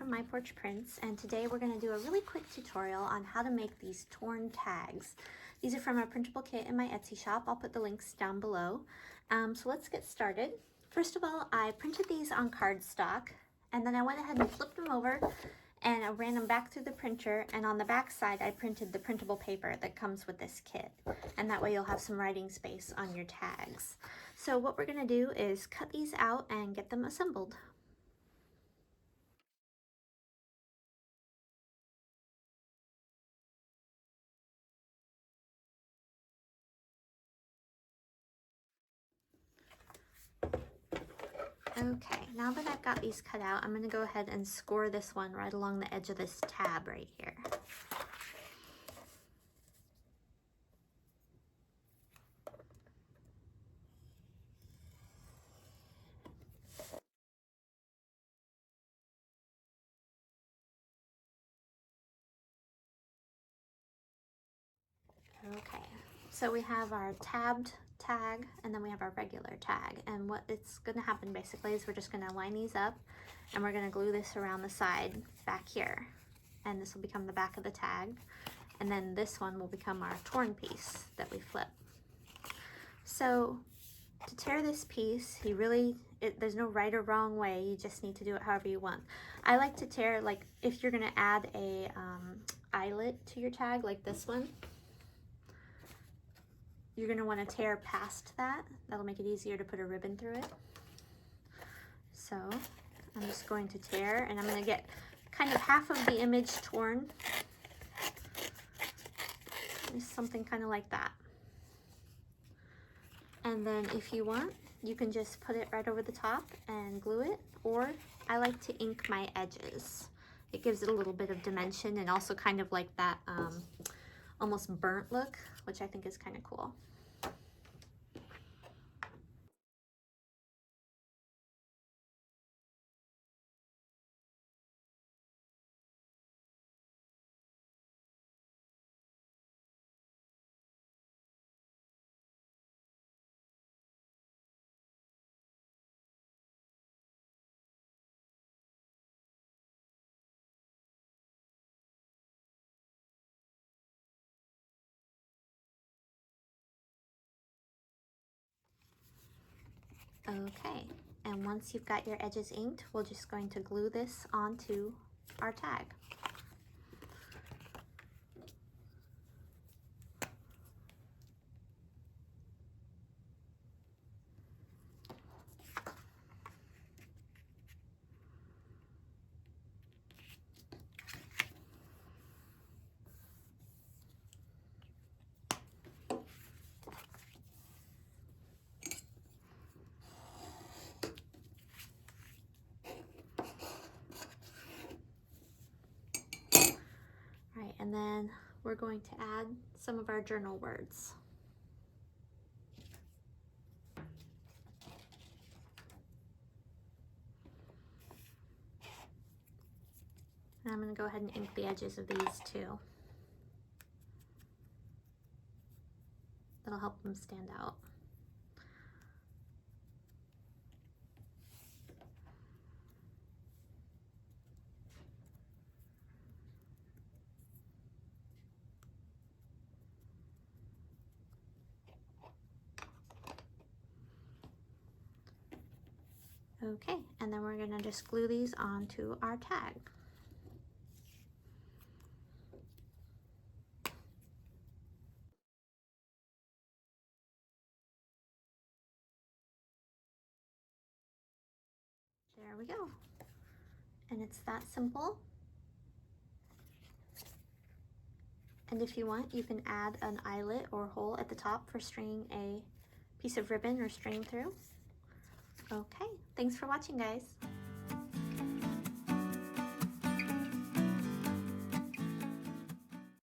from My Porch Prints, and today we're going to do a really quick tutorial on how to make these torn tags. These are from a printable kit in my Etsy shop. I'll put the links down below. So let's get started. First of all, I printed these on cardstock, and then I went ahead and flipped them over and I ran them back through the printer, and on the back side I printed the printable paper that comes with this kit, and that way you'll have some writing space on your tags. So what we're going to do is cut these out and get them assembled. Okay, now that I've got these cut out, I'm going to go ahead and score this one right along the edge of this tab right here. Okay, so we have our tabbed tag and then we have our regular tag, and what it's going to happen basically is we're just going to line these up and we're going to glue this around the side back here, and this will become the back of the tag, and then this one will become our torn piece that we flip. So to tear this piece, there's no right or wrong way, you just need to do it however you want. I like to tear, like if you're going to add a eyelet to your tag like this one, you're going to want to tear past that. That'll make it easier to put a ribbon through it. So I'm just going to tear, and I'm going to get kind of half of the image torn. Just something kind of like that. And then if you want, you can just put it right over the top and glue it, or I like to ink my edges. It gives it a little bit of dimension and also kind of like that almost burnt look, which I think is kind of cool. Okay, and once you've got your edges inked, we're just going to glue this onto our tag. And then we're going to add some of our journal words. And I'm going to go ahead and ink the edges of these too. That'll help them stand out. Okay, and then we're going to just glue these onto our tag. There we go. And it's that simple. And if you want, you can add an eyelet or hole at the top for stringing a piece of ribbon or string through. Okay, thanks for watching, guys.